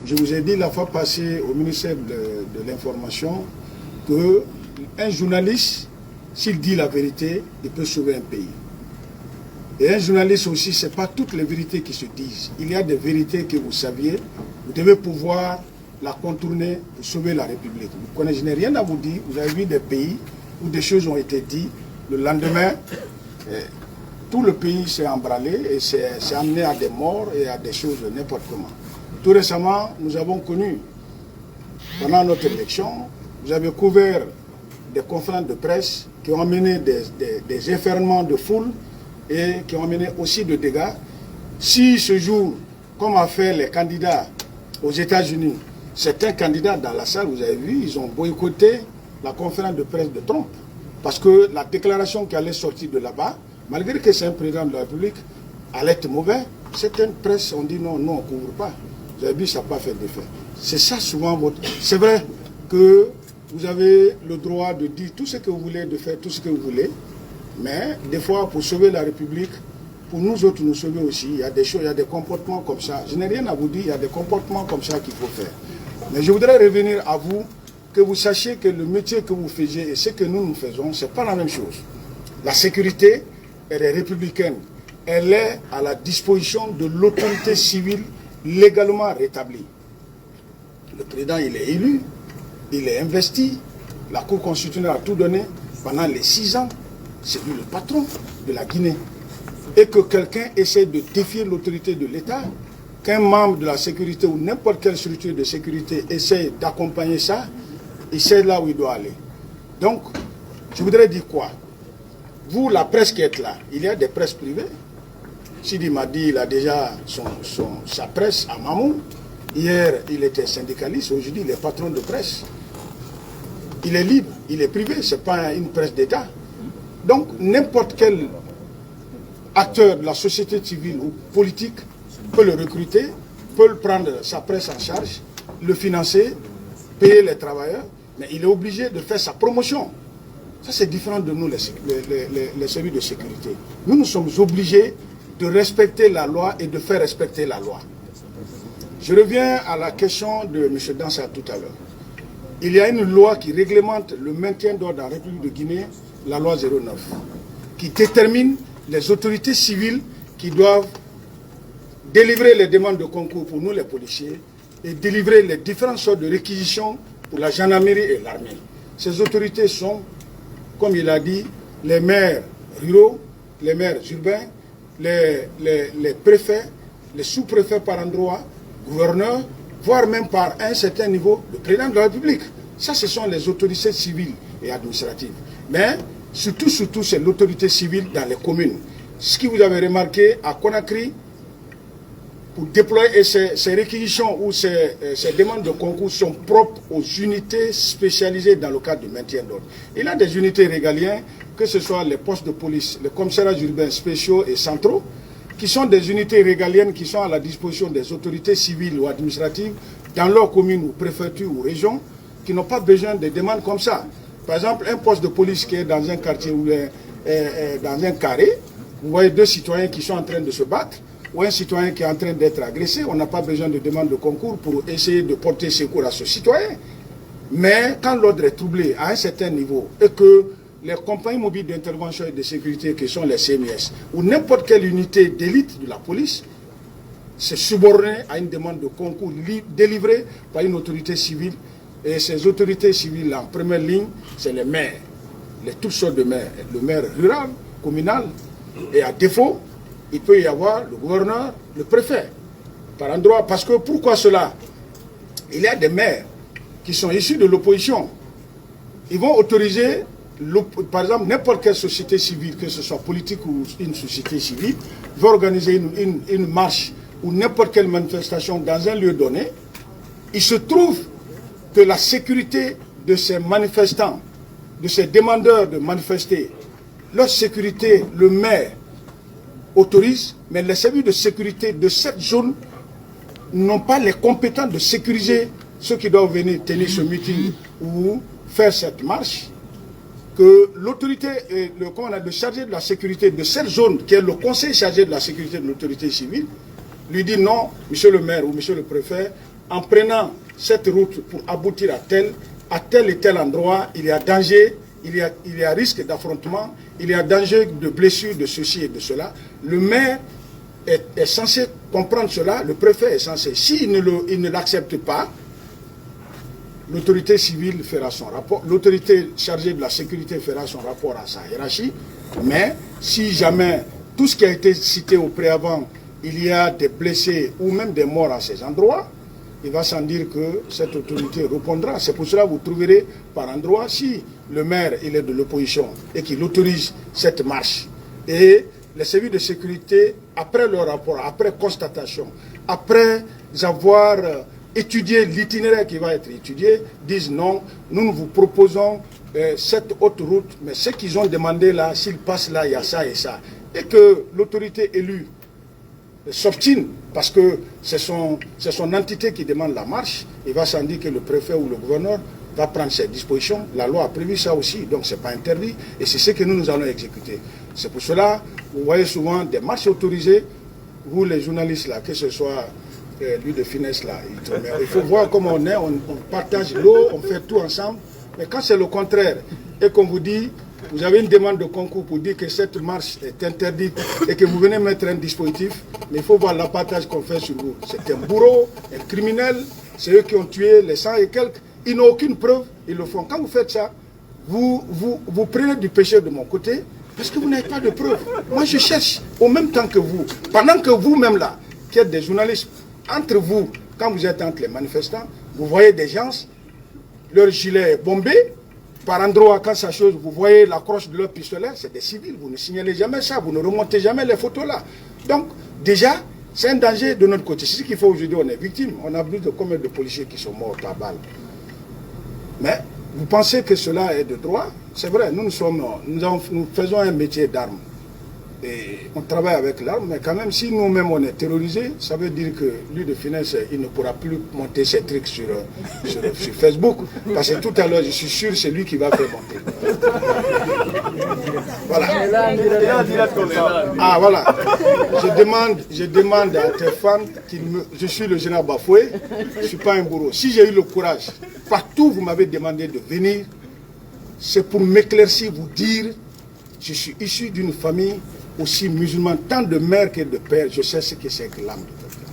Je vous ai dit la fois passée au ministère de l'Information qu'un journaliste, s'il dit la vérité, il peut sauver un pays. Et un journaliste aussi, ce n'est pas toutes les vérités qui se disent. Il y a des vérités que vous saviez, vous devez pouvoir la contourner pour sauver la République. Vous connaissez, je n'ai rien à vous dire, vous avez vu des pays où des choses ont été dites, le lendemain, tout le pays s'est emballé et s'est amené à des morts et à des choses n'importe comment. Tout récemment, nous avons connu, pendant notre élection, vous avez couvert des conférences de presse qui ont amené des effernements de foule et qui ont amené aussi des dégâts. Si ce jour, comme a fait les candidats aux États-Unis, certains candidats dans la salle, vous avez vu, ils ont boycotté la conférence de presse de Trump. Parce que la déclaration qui allait sortir de là-bas, malgré que c'est un président de la République, allait être mauvais, certaines presses ont dit non, non, on ne couvre pas. Vous avez vu, ça n'a pas fait d'effet. C'est ça souvent votre... C'est vrai que vous avez le droit de dire tout ce que vous voulez, de faire tout ce que vous voulez, mais des fois, pour sauver la République, pour nous autres nous sauver aussi, il y a des choses, il y a des comportements comme ça. Je n'ai rien à vous dire, il y a des comportements comme ça qu'il faut faire. Mais je voudrais revenir à vous, que vous sachiez que le métier que vous faisiez et ce que nous faisons, ce n'est pas la même chose. La sécurité, elle est républicaine. Elle est à la disposition de l'autorité civile légalement rétablie. Le président, il est élu, il est investi, la Cour constitutionnelle a tout donné pendant les 6 ans. C'est lui le patron de la Guinée. Et que quelqu'un essaie de défier l'autorité de l'État, qu'un membre de la sécurité ou n'importe quelle structure de sécurité essaie d'accompagner ça, il sait là où il doit aller. Donc, je voudrais dire quoi? Vous, la presse qui êtes là, il y a des presses privées. Sidi Madi, il a déjà sa presse à Mamou. Hier, il était syndicaliste. Aujourd'hui, il est patron de presse. Il est libre, il est privé. Ce n'est pas une presse d'État. Donc, n'importe quel acteur de la société civile ou politique peut le recruter, peut le prendre sa presse en charge, le financer, payer les travailleurs, mais il est obligé de faire sa promotion. Ça, c'est différent de nous, les services de sécurité. Nous sommes obligés de respecter la loi et de faire respecter la loi. Je reviens à la question de M. Dansa tout à l'heure. Il y a une loi qui réglemente le maintien d'ordre en République de Guinée, la loi 09, qui détermine les autorités civiles qui doivent délivrer les demandes de concours pour nous, les policiers, et délivrer les différentes sortes de réquisitions pour la gendarmerie et l'armée. Ces autorités sont, comme il a dit, les maires ruraux, les maires urbains, les préfets, les sous-préfets par endroit, gouverneurs, voire même par un certain niveau, le président de la République. Ça, ce sont les autorités civiles et administratives. Mais surtout, c'est l'autorité civile dans les communes. Ce que vous avez remarqué à Conakry, pour déployer ces réquisitions ou ces demandes de concours sont propres aux unités spécialisées dans le cadre du maintien d'ordre. Il y a des unités régaliennes, que ce soit les postes de police, les commissariats urbains spéciaux et centraux, qui sont des unités régaliennes qui sont à la disposition des autorités civiles ou administratives dans leur commune ou préfecture ou région, qui n'ont pas besoin de demandes comme ça. Par exemple, un poste de police qui est dans un quartier ou dans un carré, vous voyez 2 citoyens qui sont en train de se battre, ou un citoyen qui est en train d'être agressé, on n'a pas besoin de demande de concours pour essayer de porter secours à ce citoyen. Mais quand l'ordre est troublé à un certain niveau et que les compagnies mobiles d'intervention et de sécurité qui sont les CMS ou n'importe quelle unité d'élite de la police se subordonne à une demande de concours délivrée par une autorité civile, et ces autorités civiles en première ligne, c'est les maires, toutes sortes de maires, le maire rural, communal, et à défaut, il peut y avoir le gouverneur, le préfet, par endroit. Parce que pourquoi cela? Il y a des maires qui sont issus de l'opposition. Ils vont autoriser, par exemple, n'importe quelle société civile, que ce soit politique ou une société civile, va organiser une marche ou n'importe quelle manifestation dans un lieu donné. Il se trouve que la sécurité de ces manifestants, de ces demandeurs de manifester, leur sécurité, le maire autorise, mais les services de sécurité de cette zone n'ont pas les compétences de sécuriser ceux qui doivent venir tenir ce meeting ou faire cette marche, que l'autorité, le chargé de la sécurité de cette zone, qui est le conseil chargé de la sécurité de l'autorité civile, lui dit non, monsieur le maire ou monsieur le préfet, en prenant cette route pour aboutir à tel et tel endroit, il y a danger, il y a risque d'affrontement, il y a danger de blessure, de ceci et de cela. Le maire est censé comprendre cela, le préfet est censé. S'il ne l'accepte pas, l'autorité civile fera son rapport, l'autorité chargée de la sécurité fera son rapport à sa hiérarchie, mais si jamais tout ce qui a été cité au préavant, il y a des blessés ou même des morts à ces endroits, il va sans dire que cette autorité répondra. C'est pour cela que vous trouverez par endroit, si le maire il est de l'opposition et qu'il autorise cette marche, et les services de sécurité, après leur rapport, après constatation, après avoir étudié l'itinéraire qui va être étudié, disent non, nous vous proposons cette haute route, mais ce qu'ils ont demandé là, s'ils passent là, il y a ça et ça. Et que l'autorité élue s'obstine, parce que c'est son entité qui demande la marche, il va sans dire que le préfet ou le gouverneur va prendre ses dispositions. La loi a prévu ça aussi, donc ce n'est pas interdit, et c'est ce que nous allons exécuter. C'est pour cela, vous voyez souvent des marches autorisées, vous les journalistes là, que ce soit lui de finesse là, il faut voir comment on est, on partage l'eau, on fait tout ensemble, mais quand c'est le contraire, et qu'on vous dit, vous avez une demande de concours pour dire que cette marche est interdite et que vous venez mettre un dispositif, mais il faut voir l'abattage qu'on fait sur vous. C'est un bourreau, un criminel, c'est eux qui ont tué les 100 et quelques, ils n'ont aucune preuve, ils le font. Quand vous faites ça, vous prenez du péché de mon côté, parce que vous n'avez pas de preuves. Moi je cherche, au même temps que vous, pendant que vous-même là, qui êtes des journalistes, entre vous, quand vous êtes entre les manifestants, vous voyez des gens, leur gilet est bombé, par endroit, quand ça chose, vous voyez la croche de leur pistolet, c'est des civils, vous ne signalez jamais ça, vous ne remontez jamais les photos là. Donc, déjà, c'est un danger de notre côté. C'est ce qu'il faut aujourd'hui, on est victime. On a plus de combien de policiers qui sont morts par balle. Mais, vous pensez que cela est de droit? C'est vrai, nous faisons un métier d'armes. Et on travaille avec l'arme, mais quand même, si nous-mêmes on est terrorisés, ça veut dire que lui de finesse, il ne pourra plus monter ses trucs sur Facebook. Parce que tout à l'heure, je suis sûr, c'est lui qui va faire monter. Voilà. Ah, voilà. Je demande à tes fans, je suis le général Bafoué, je ne suis pas un bourreau. Si j'ai eu le courage, partout vous m'avez demandé de venir, c'est pour m'éclaircir, vous dire, je suis issu d'une famille aussi musulmane, tant de mère que de père, je sais ce que c'est que l'âme de quelqu'un.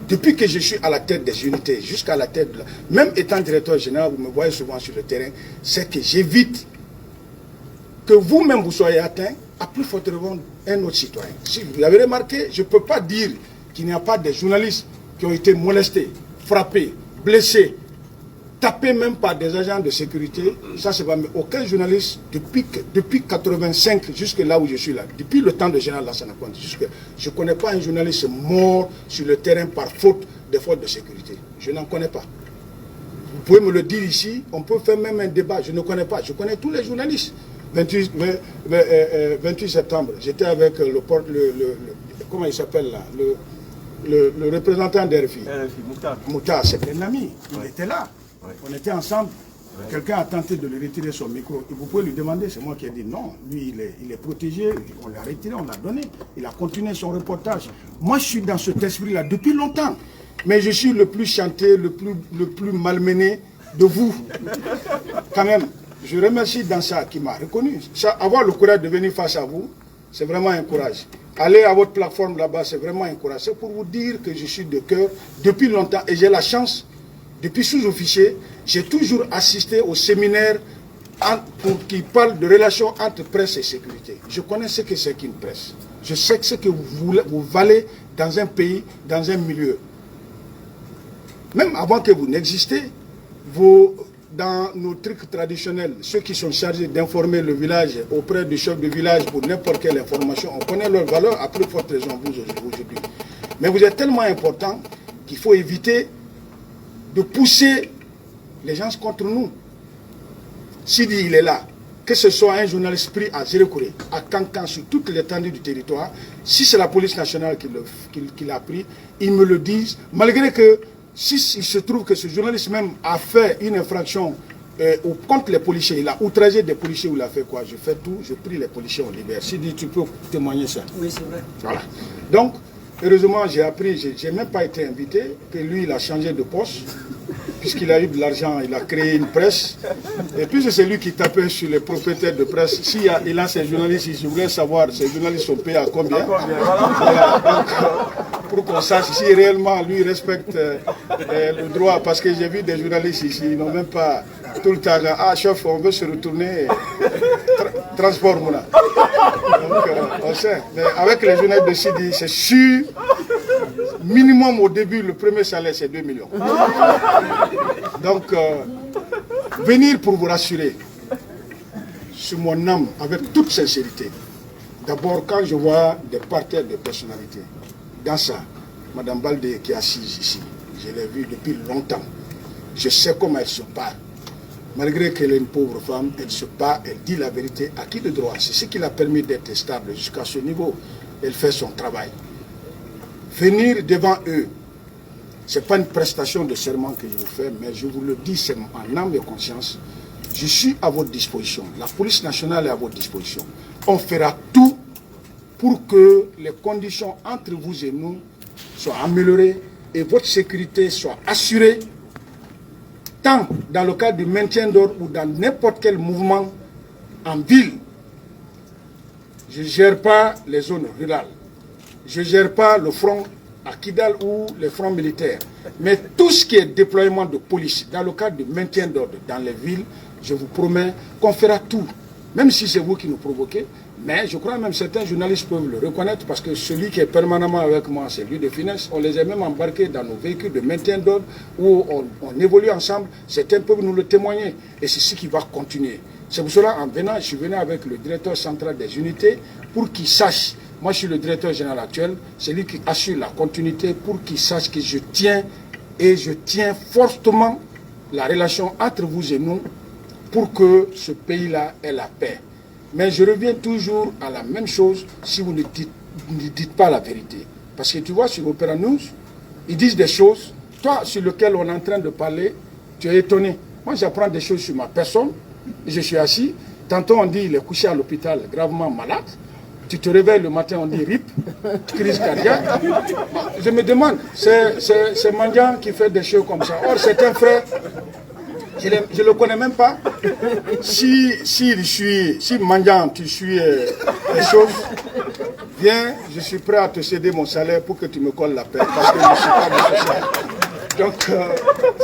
Depuis que je suis à la tête des unités, jusqu'à la tête de la... Même étant directeur général, vous me voyez souvent sur le terrain, c'est que j'évite que vous-même vous soyez atteint, à plus forte raison un autre citoyen. Si vous l'avez remarqué, je ne peux pas dire qu'il n'y a pas des journalistes qui ont été molestés, frappés, blessés, tapés même par des agents de sécurité. Ça, c'est pas... Mais aucun journaliste, depuis 85, jusque là où je suis là, depuis le temps de général Lassana Conté, je ne connais pas un journaliste mort sur le terrain par faute de faute de sécurité. Je n'en connais pas. Vous pouvez me le dire ici, on peut faire même un débat. Je ne connais pas. Je connais tous les journalistes. 28 septembre, j'étais avec comment il s'appelle là, le représentant d'RFI. Moutar, c'est un ami. Il était là. Ouais. On était ensemble, quelqu'un a tenté de lui retirer son micro. Et vous pouvez lui demander, c'est moi qui ai dit non. Lui, il est protégé, on l'a retiré, on l'a donné. Il a continué son reportage. Moi, je suis dans cet esprit-là depuis longtemps. Mais je suis le plus chanté, le plus malmené de vous. Quand même, je remercie Dansa qui m'a reconnu. Ça, avoir le courage de venir face à vous, c'est vraiment un courage. Aller à votre plateforme là-bas, c'est vraiment un courage. C'est pour vous dire que je suis de cœur depuis longtemps et j'ai la chance. Depuis sous-officier, j'ai toujours assisté au séminaire qui parle de relations entre presse et sécurité. Je connais ce que c'est qu'une presse. Je sais ce que vous valez dans un pays, dans un milieu. Même avant que vous n'existez, dans nos trucs traditionnels, ceux qui sont chargés d'informer le village auprès du chef de village pour n'importe quelle information, on connaît leur valeur, à plus forte raison vous aujourd'hui. Mais vous êtes tellement important qu'il faut éviter de pousser les gens contre nous. Sidi, il est là. Que ce soit un journaliste pris à Zérekouré, à Kankan, sur toute l'étendue du territoire, si c'est la police nationale qui l'a pris, ils me le disent, malgré que, si il se trouve que ce journaliste même a fait une infraction contre les policiers, il a outragé des policiers ou il a fait quoi? Je fais tout, je prie les policiers, on libère. Sidi, tu peux témoigner ça? Oui, c'est vrai. Voilà. Donc, Heureusement, j'ai appris, je n'ai même pas été invité, que lui, il a changé de poste, puisqu'il a eu de l'argent, il a créé une presse. Et puis c'est lui qui tapait sur les propriétaires de presse. Si il a ses journalistes, je voulais savoir, ces journalistes sont payés à combien. Voilà, donc, pour qu'on sache si réellement lui respecte le droit. Parce que j'ai vu des journalistes ici, ils n'ont même pas tout le temps. Ah, chef, on veut se retourner. Transport, Mouna. Donc, on sait. Mais avec les journalistes de Sidi, c'est sûr. Minimum au début, le premier salaire, c'est 2 millions. Donc, venir pour vous rassurer sur mon âme, avec toute sincérité. D'abord, quand je vois des parterres de personnalités, dans ça, Mme Baldé qui est assise ici, je l'ai vue depuis longtemps. Je sais comment elle se parle. Malgré qu'elle est une pauvre femme, elle se bat, elle dit la vérité à qui de droit. C'est ce qui l'a permis d'être stable jusqu'à ce niveau. Elle fait son travail. Venir devant eux, ce n'est pas une prestation de serment que je vous fais, mais je vous le dis, c'est en âme et conscience. Je suis à votre disposition. La police nationale est à votre disposition. On fera tout pour que les conditions entre vous et nous soient améliorées et votre sécurité soit assurée, tant dans le cadre du maintien d'ordre ou dans n'importe quel mouvement en ville. Je ne gère pas les zones rurales. Je ne gère pas le front à Kidal ou les fronts militaires. Mais tout ce qui est déploiement de police dans le cadre du maintien d'ordre dans les villes, je vous promets qu'on fera tout. Même si c'est vous qui nous provoquez, mais je crois même certains journalistes peuvent le reconnaître parce que celui qui est permanemment avec moi, c'est lui de finesse. On les a même embarqués dans nos véhicules de maintien d'ordre où on évolue ensemble. Certains peuvent nous le témoigner et c'est ce qui va continuer. C'est pour cela, en venant, je suis venu avec le directeur central des unités pour qu'il sache. Moi, je suis le directeur général actuel, c'est lui qui assure la continuité pour qu'il sache que je tiens fortement la relation entre vous et nous pour que ce pays-là ait la paix. Mais je reviens toujours à la même chose si vous ne dites pas la vérité. Parce que tu vois, sur Opéra News, ils disent des choses, toi, sur lesquelles on est en train de parler, tu es étonné. Moi, j'apprends des choses sur ma personne, et je suis assis. Tantôt, on dit qu'il est couché à l'hôpital, gravement malade. Tu te réveilles le matin, on dit RIP, crise cardiaque. Je me demande, c'est Mandian qui fait des choses comme ça. Or, c'est un frère, je ne le connais même pas. Si Mandian, tu suis les choses, viens, je suis prêt à te céder mon salaire pour que tu me colles la paix. Parce que je ne suis pas de social. Donc,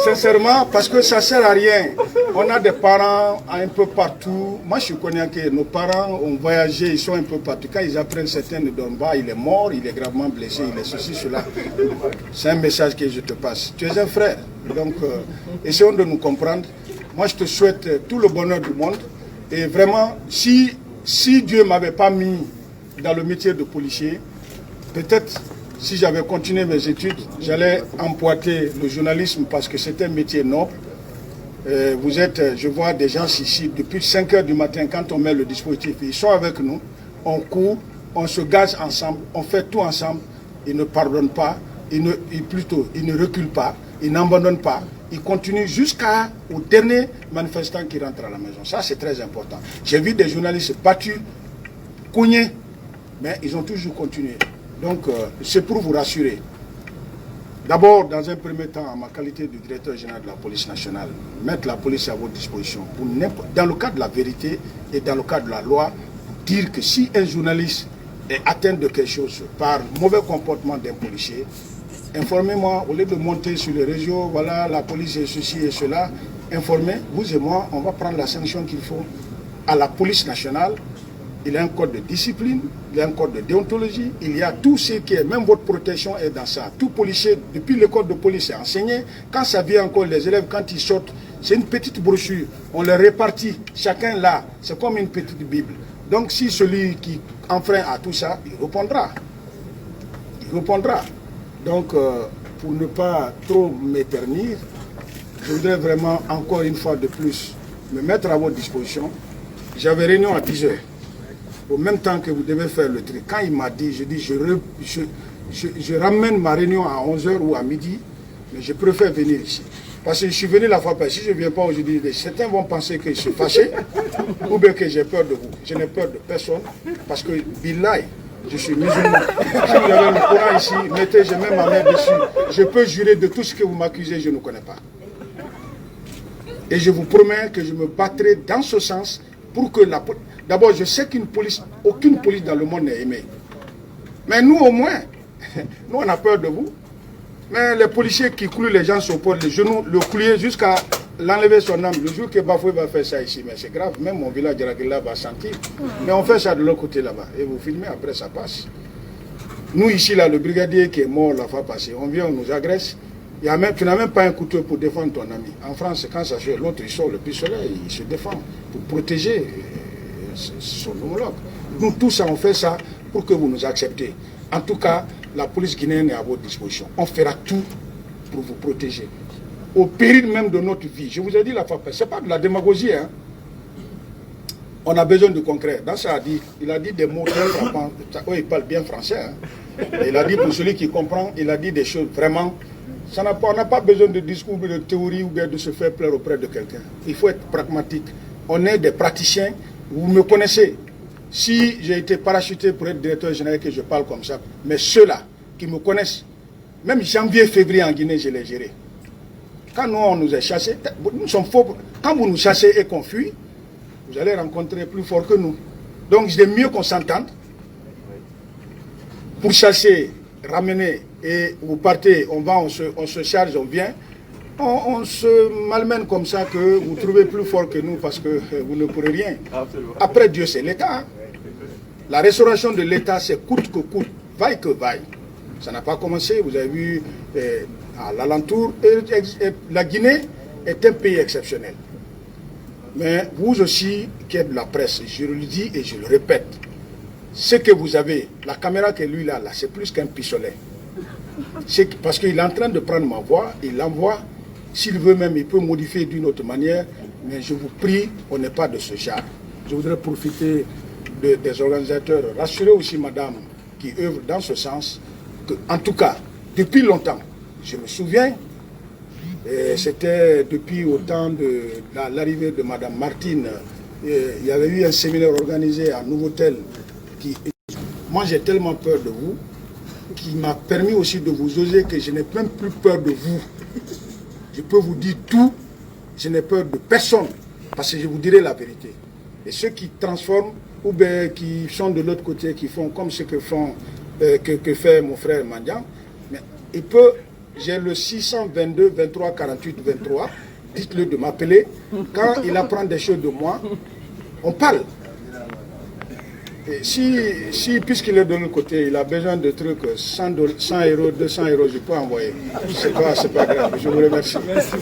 sincèrement, parce que ça ne sert à rien. On a des parents un peu partout. Moi, je connais que nos parents ont voyagé, ils sont un peu partout. Quand ils apprennent certains ne dorment pas, il est mort, il est gravement blessé, il est ceci, cela. C'est un message que je te passe. Tu es un frère. Donc, essayons de nous comprendre. Moi, je te souhaite tout le bonheur du monde. Et vraiment, si Dieu ne m'avait pas mis dans le métier de policier, peut-être... Si j'avais continué mes études, j'allais emboîter le journalisme parce que c'est un métier noble. Je vois des gens ici depuis 5 h du matin quand on met le dispositif. Ils sont avec nous, on court, on se gaze ensemble, on fait tout ensemble. Ils ne pardonnent pas, ils ne reculent pas, ils n'abandonnent pas. Ils continuent jusqu'au dernier manifestant qui rentre à la maison. Ça, c'est très important. J'ai vu des journalistes battus, cognés, mais ils ont toujours continué. Donc, c'est pour vous rassurer. D'abord, dans un premier temps, en ma qualité de directeur général de la police nationale, mettre la police à votre disposition pour dans le cadre de la vérité et dans le cadre de la loi, dire que si un journaliste est atteint de quelque chose par mauvais comportement d'un policier, informez-moi, au lieu de monter sur les réseaux, voilà, la police est ceci et cela, informez, vous et moi, on va prendre la sanction qu'il faut à la police nationale. Il y a un code de discipline, il y a un code de déontologie, il y a tout ce qui est, même votre protection est dans ça. Tout policier, depuis l'école de police, est enseigné. Quand ça vient encore, les élèves, quand ils sortent, c'est une petite brochure. On les répartit, chacun là. C'est comme une petite Bible. Donc si celui qui enfreint à tout ça, il répondra. Il répondra. Donc, pour ne pas trop m'éternir, je voudrais vraiment, encore une fois de plus, me mettre à votre disposition. J'avais réunion à 10 h. Au même temps que vous devez faire le tri. Quand il m'a dit, je dis, je ramène ma réunion à 11 h ou à midi, mais je préfère venir ici. Parce que je suis venu la fois passée, si je ne viens pas aujourd'hui, certains vont penser que je suis fâché, ou bien que j'ai peur de vous. Je n'ai peur de personne, parce que, billahi, Je suis musulman. Si vous avez le Coran ici, mettez, je mets ma main dessus. Je peux jurer de tout ce que vous m'accusez, je ne connais pas. Et je vous promets que je me battrai dans ce sens pour que la police... D'abord, je sais aucune police dans le monde n'est aimée. Mais nous, au moins, nous, on a peur de vous. Mais les policiers qui clouent les gens sur les genoux, le clouer jusqu'à l'enlever son âme. Le jour que Bafoué va faire ça ici, mais c'est grave. Même mon village de Ragila va sentir. Mais on fait ça de l'autre côté là-bas. Et vous filmez, après ça passe. Nous, ici, là, le brigadier qui est mort la fois passée, on vient, on nous agresse. Tu n'as même pas un couteau pour défendre ton ami. En France, quand ça fait l'autre, il sort le pistolet, il se défend pour protéger son homologue. Nous, tous ça, on fait ça pour que vous nous acceptez. En tout cas, la police guinéenne est à votre disposition. On fera tout pour vous protéger. Au péril même de notre vie. Je vous ai dit la fois passée, ce n'est pas de la démagogie. Hein. On a besoin de concret. Dans ça, il a dit des mots très frappants. Il parle bien français. Hein. Il a dit, pour celui qui comprend, il a dit des choses vraiment... On n'a pas besoin de discours, de théorie ou bien de se faire plaire auprès de quelqu'un. Il faut être pragmatique. On est des praticiens. Vous me connaissez. Si j'ai été parachuté pour être directeur général, que je parle comme ça, mais ceux-là qui me connaissent, même janvier, février en Guinée, je l'ai géré. Quand nous, on nous a chassés, nous sommes faux. Quand vous nous chassez et qu'on fuit, vous allez rencontrer plus fort que nous. Donc, c'est mieux qu'on s'entende. Pour chasser, ramener, et vous partez, on va, on se charge, on vient. On se malmène comme ça que vous trouvez plus fort que nous parce que vous ne pourrez rien. Après Dieu, c'est l'État. La restauration de l'État, c'est coûte que coûte, vaille que vaille. Ça n'a pas commencé, vous avez vu à l'alentour. La Guinée est un pays exceptionnel. Mais vous aussi, qui êtes de la presse, je le dis et je le répète, ce que vous avez, la caméra que lui là c'est plus qu'un pistolet. C'est parce qu'il est en train de prendre ma voix, il l'envoie. S'il veut même, il peut modifier d'une autre manière. Mais je vous prie, on n'est pas de ce genre. Je voudrais profiter des organisateurs, rassurer aussi madame qui œuvre dans ce sens, que, en tout cas, depuis longtemps, je me souviens, c'était depuis au temps de l'arrivée de madame Martine, il y avait eu un séminaire organisé à Nouveau-Tel. Moi, j'ai tellement peur de vous, qui m'a permis aussi de vous oser que je n'ai même plus peur de vous. Je peux vous dire tout, je n'ai peur de personne, parce que je vous dirai la vérité. Et ceux qui transforment, ou bien qui sont de l'autre côté, qui font comme ce que fait mon frère Mandian, mais il peut, j'ai le 622 23 48 23, dites-le de m'appeler. Quand il apprend des choses de moi, on parle. Et si puisqu'il est de l'autre côté, il a besoin de trucs, 100 euros, 200 euros, je peux envoyer. C'est pas grave, je vous remercie. Merci.